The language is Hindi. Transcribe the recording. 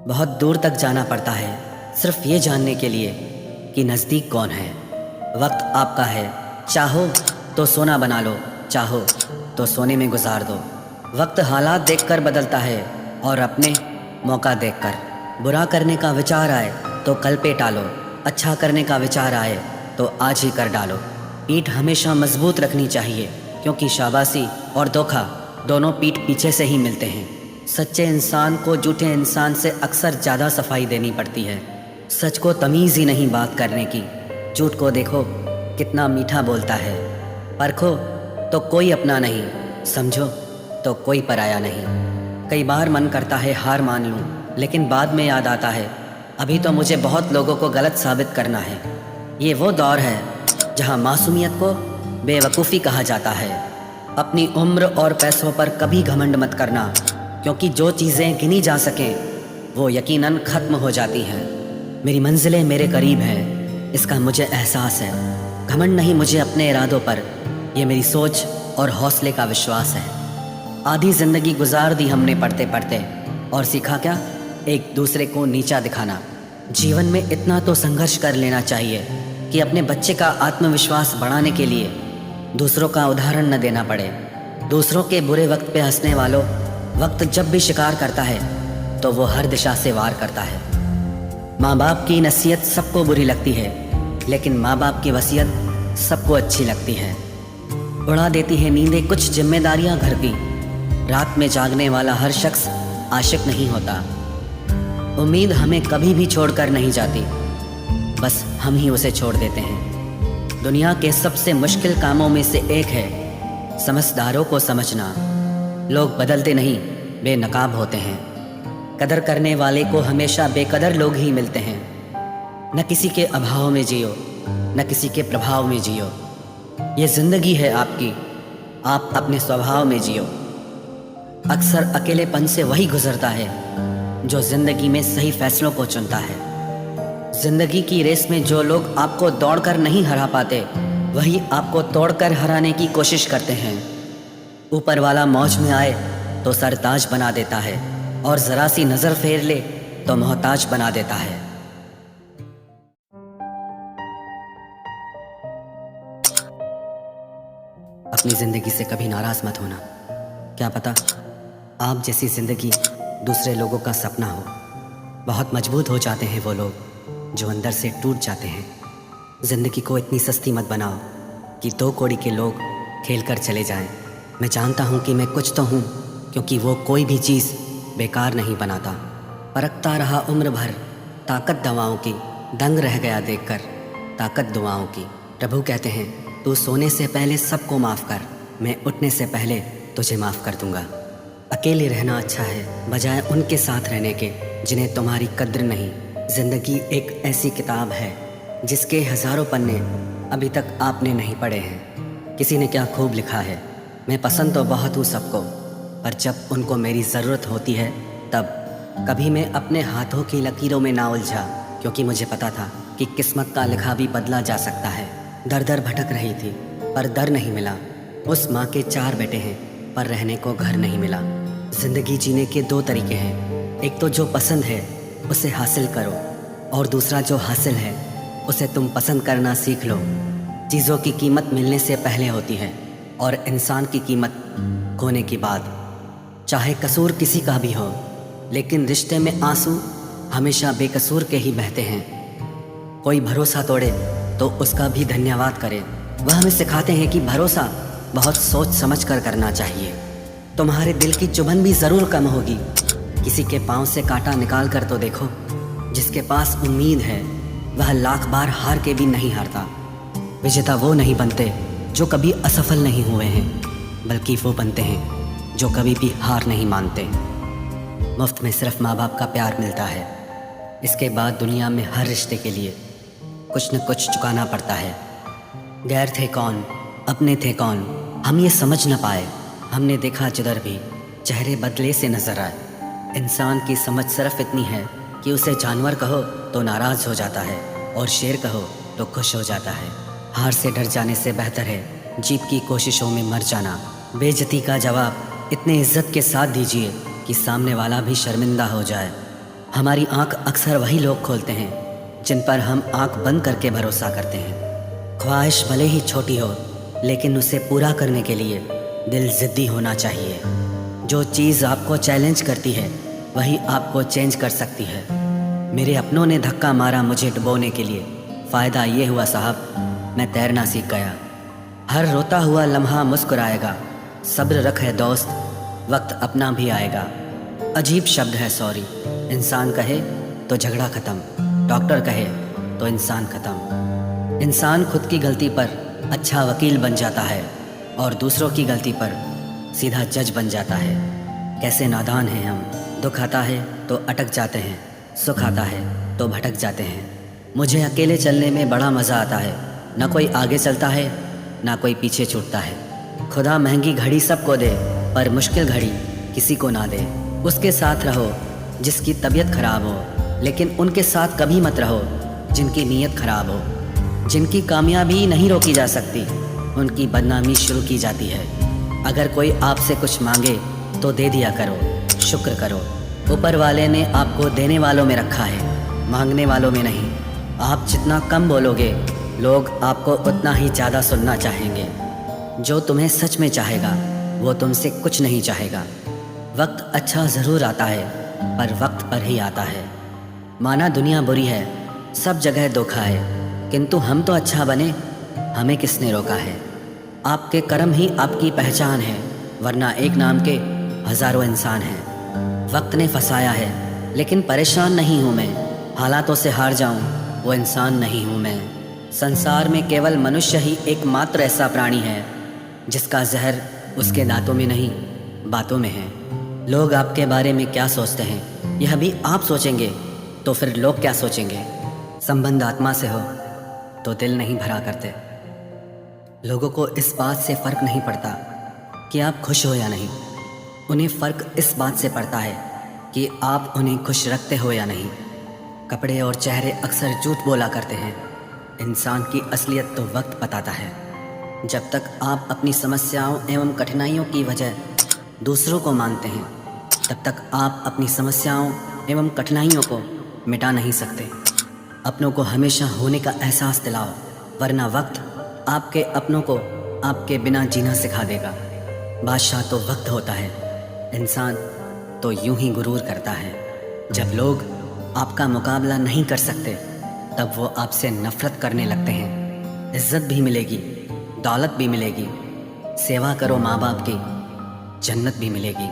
बहुत दूर तक जाना पड़ता है सिर्फ ये जानने के लिए कि नज़दीक कौन है। वक्त आपका है, चाहो तो सोना बना लो, चाहो तो सोने में गुजार दो। वक्त हालात देखकर बदलता है और अपने मौका देखकर। बुरा करने का विचार आए तो कल पे टालो, अच्छा करने का विचार आए तो आज ही कर डालो। पीठ हमेशा मजबूत रखनी चाहिए क्योंकि शाबाशी और धोखा दोनों पीठ पीछे से ही मिलते हैं। सच्चे इंसान को झूठे इंसान से अक्सर ज़्यादा सफाई देनी पड़ती है। सच को तमीज़ ही नहीं बात करने की। झूठ को देखो कितना मीठा बोलता है। परखो तो कोई अपना नहीं, समझो तो कोई पराया नहीं। कई बार मन करता है हार मान लूं, लेकिन बाद में याद आता है अभी तो मुझे बहुत लोगों को गलत साबित करना है। ये वो दौर है जहां मासूमियत को बेवकूफ़ी कहा जाता है। अपनी उम्र और पैसों पर कभी घमंड मत करना, क्योंकि जो चीज़ें गिनी जा सकें वो यकीनन ख़त्म हो जाती हैं। मेरी मंजिलें मेरे करीब हैं, इसका मुझे एहसास है। घमंड नहीं मुझे अपने इरादों पर, ये मेरी सोच और हौसले का विश्वास है। आधी ज़िंदगी गुजार दी हमने पढ़ते पढ़ते, और सीखा क्या? एक दूसरे को नीचा दिखाना। जीवन में इतना तो संघर्ष कर लेना चाहिए कि अपने बच्चे का आत्मविश्वास बढ़ाने के लिए दूसरों का उदाहरण न देना पड़े। दूसरों के बुरे वक्त पे हंसने वालों, वक्त जब भी शिकार करता है तो वो हर दिशा से वार करता है। माँ बाप की नसीहत सबको बुरी लगती है, लेकिन माँ बाप की वसीयत सबको अच्छी लगती है। उड़ा देती है नींदें कुछ जिम्मेदारियाँ घर की। रात में जागने वाला हर शख्स आशिक नहीं होता। उम्मीद हमें कभी भी छोड़कर नहीं जाती, बस हम ही उसे छोड़ देते हैं। दुनिया के सबसे मुश्किल कामों में से एक है समझदारों को समझना। लोग बदलते नहीं, बेनकाब होते हैं। कदर करने वाले को हमेशा बेकदर लोग ही मिलते हैं। न किसी के अभाव में जियो, न किसी के प्रभाव में जियो। ये जिंदगी है आपकी, आप अपने स्वभाव में जियो। अक्सर अकेलेपन से वही गुजरता है जो जिंदगी में सही फैसलों को चुनता है। जिंदगी की रेस में जो लोग आपको दौड़कर नहीं हरा पाते, वही आपको तोड़कर हराने की कोशिश करते हैं। ऊपर वाला मौज में आए तो सरताज बना देता है, और जरा सी नजर फेर ले तो मोहताज बना देता है। अपनी जिंदगी से कभी नाराज मत होना। क्या पता आप जैसी जिंदगी दूसरे लोगों का सपना हो। बहुत मजबूत हो जाते हैं वो लोग जो अंदर से टूट जाते हैं। जिंदगी को इतनी सस्ती मत बनाओ कि दो कौड़ी के लोग खेल कर चले जाएं। मैं जानता हूँ कि मैं कुछ तो हूँ, क्योंकि वो कोई भी चीज़ बेकार नहीं बनाता। परखता रहा उम्र भर ताकत दवाओं की, दंग रह गया देखकर ताकत दुआओं की। प्रभु कहते हैं तू सोने से पहले सबको माफ़ कर, मैं उठने से पहले तुझे माफ़ कर दूंगा। अकेले रहना अच्छा है बजाय उनके साथ रहने के जिन्हें तुम्हारी कद्र नहीं। ज़िंदगी एक ऐसी किताब है जिसके हज़ारों पन्ने अभी तक आपने नहीं पढ़े हैं। किसी ने क्या खूब लिखा है, मैं पसंद तो बहुत हूँ सबको, पर जब उनको मेरी ज़रूरत होती है तब। कभी मैं अपने हाथों की लकीरों में ना उलझा, क्योंकि मुझे पता था कि किस्मत का लिखा भी बदला जा सकता है। दर दर भटक रही थी पर दर नहीं मिला। उस माँ के 4 बेटे हैं पर रहने को घर नहीं मिला। ज़िंदगी जीने के 2 तरीके हैं, एक तो जो पसंद है उसे हासिल करो, और दूसरा जो हासिल है उसे तुम पसंद करना सीख लो। चीज़ों की कीमत मिलने से पहले होती है और इंसान की कीमत खोने के बाद। चाहे कसूर किसी का भी हो, लेकिन रिश्ते में आंसू हमेशा बेकसूर के ही बहते हैं। कोई भरोसा तोड़े तो उसका भी धन्यवाद करे। वह हमें सिखाते हैं कि भरोसा बहुत सोच समझ कर करना चाहिए। तुम्हारे दिल की चुभन भी ज़रूर कम होगी। किसी के पाँव से कांटा निकाल कर तो देखो। जिसके पास उम्मीद है वह लाख बार हार के भी नहीं हारता। विजेता वो नहीं बनते जो कभी असफल नहीं हुए हैं, बल्कि वो बनते हैं जो कभी भी हार नहीं मानते। मुफ्त में सिर्फ माँ बाप का प्यार मिलता है। इसके बाद दुनिया में हर रिश्ते के लिए कुछ न कुछ चुकाना पड़ता है। गैर थे कौन, अपने थे कौन, हम ये समझ न पाए। हमने देखा जिधर भी चेहरे बदले से नजर आए। इंसान की समझ सिर्फ इतनी है कि उसे जानवर कहो तो नाराज़ हो जाता है, और शेर कहो तो खुश हो जाता है। हार से डर जाने से बेहतर है जीत की कोशिशों में मर जाना। बेइज्जती का जवाब इतने इज्जत के साथ दीजिए कि सामने वाला भी शर्मिंदा हो जाए। हमारी आंख अक्सर वही लोग खोलते हैं जिन पर हम आंख बंद करके भरोसा करते हैं। ख्वाहिश भले ही छोटी हो, लेकिन उसे पूरा करने के लिए दिल ज़िद्दी होना चाहिए। जो चीज़ आपको चैलेंज करती है वही आपको चेंज कर सकती है। मेरे अपनों ने धक्का मारा मुझे डुबोने के लिए, फ़ायदा ये हुआ साहब मैं तैरना सीख गया। हर रोता हुआ लम्हा मुस्कुराएगा, सब्र रखे दोस्त, वक्त अपना भी आएगा। अजीब शब्द है सॉरी, इंसान कहे तो झगड़ा ख़त्म, डॉक्टर कहे तो इंसान ख़त्म। इंसान खुद की गलती पर अच्छा वकील बन जाता है और दूसरों की गलती पर सीधा जज बन जाता है। कैसे नादान हैं हम, दुख आता है तो अटक जाते हैं, सुख आता है तो भटक जाते हैं। मुझे अकेले चलने में बड़ा मज़ा आता है, ना कोई आगे चलता है ना कोई पीछे छूटता है। खुदा महंगी घड़ी सबको दे पर मुश्किल घड़ी किसी को ना दे। उसके साथ रहो जिसकी तबीयत ख़राब हो, लेकिन उनके साथ कभी मत रहो जिनकी नीयत ख़राब हो। जिनकी कामयाबी नहीं रोकी जा सकती, उनकी बदनामी शुरू की जाती है। अगर कोई आपसे कुछ मांगे तो दे दिया करो, शुक्र करो। ऊपर वाले ने आपको देने वालों में रखा है, मांगने वालों में नहीं। आप जितना कम बोलोगे, लोग आपको उतना ही ज़्यादा सुनना चाहेंगे। जो तुम्हें सच में चाहेगा वो तुमसे कुछ नहीं चाहेगा। वक्त अच्छा ज़रूर आता है पर वक्त पर ही आता है। माना दुनिया बुरी है, सब जगह धोखा है, किंतु हम तो अच्छा बने, हमें किसने रोका है। आपके कर्म ही आपकी पहचान है, वरना एक नाम के हज़ारों इंसान हैं। वक्त ने फंसाया है लेकिन परेशान नहीं हूँ मैं, हालातों से हार जाऊँ वो इंसान नहीं हूँ मैं। संसार में केवल मनुष्य ही एकमात्र ऐसा प्राणी है जिसका जहर उसके दांतों में नहीं बातों में है। लोग आपके बारे में क्या सोचते हैं यह भी आप सोचेंगे तो फिर लोग क्या सोचेंगे। संबंध आत्मा से हो तो दिल नहीं भरा करते। लोगों को इस बात से फ़र्क नहीं पड़ता कि आप खुश हो या नहीं, उन्हें फ़र्क इस बात से पड़ता है कि आप उन्हें खुश रखते हो या नहीं। कपड़े और चेहरे अक्सर झूठ बोला करते हैं, इंसान की असलियत तो वक्त बताता है। जब तक आप अपनी समस्याओं एवं कठिनाइयों की वजह दूसरों को मानते हैं, तब तक आप अपनी समस्याओं एवं कठिनाइयों को मिटा नहीं सकते। अपनों को हमेशा होने का एहसास दिलाओ, वरना वक्त आपके अपनों को आपके बिना जीना सिखा देगा। बादशाह तो वक्त होता है, इंसान तो यूं ही गुरूर करता है। जब लोग आपका मुकाबला नहीं कर सकते तब वो आपसे नफरत करने लगते हैं। इज्जत भी मिलेगी, दौलत भी मिलेगी, सेवा करो माँ बाप की, जन्नत भी मिलेगी।